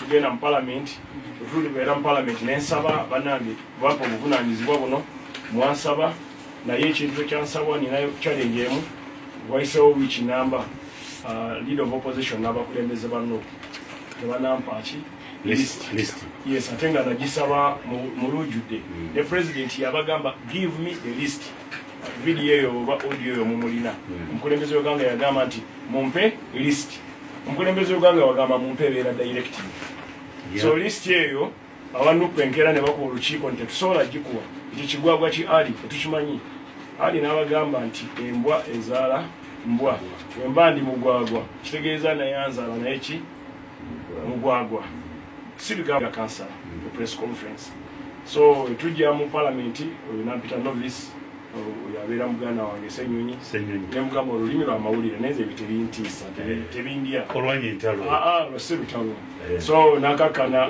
tugenda mu parliament tulibeera mu parliament nensaba banange bwapa obuvunanyizibwa buno mwansaba naye ekintu ekyansabwa ninayo challenge emu waisewo which number leader of opposition n'abakulembeze banno tebanampaki list. Yes, ate nga nagisaba mu lujjudde ne president yabagamba give me the list video eyo oba audio eyo mumulina omukulembeze w'eggwanga yagamba nti mumpe list omukulembeze w'eggwanga wagamba mumpe ebeera directive so list eyo abanuku enkeera ne bakuba olukiiko nti tetusobola gikuwa ekyo kigwagwa ki ali tetukimanyi ali n'abagamba nti embwa ezaala mbwa wemba ndi mugwagwa kitegeeza naye anzaala naye ki mugwagwa sibigamba kansala press conference so tujja mu parliament nampita novice yabeera muganda wange Senyonyi nemugamba olulimi lwa mawulire neze ebitebintiisa tebindya olwanye entalo lwasirutalo so nakakana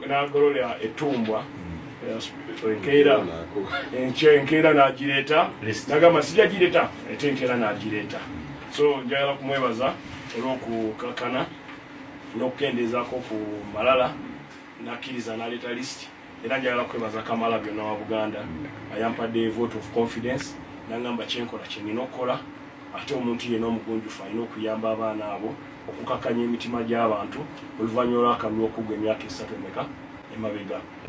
nagolola etumbwa enkeera nagireeta nagamba sijja gireeta ate enkeera nagireeta so njagala kumwebaza olw'okukakana n'okukendeezaako ku malala nakkiriza n'aleeta list era njagala kwebaza Kamala byonna wa Buganda ayampadde vote of confidence nangamba kyenkola kyenina okukola ate omuntu yenna omugunjufu alina okuyamba abaana abo okukakanya emitima gy'abantu oluvannyuma lw'akalulu okugwa emyaka 3 emabega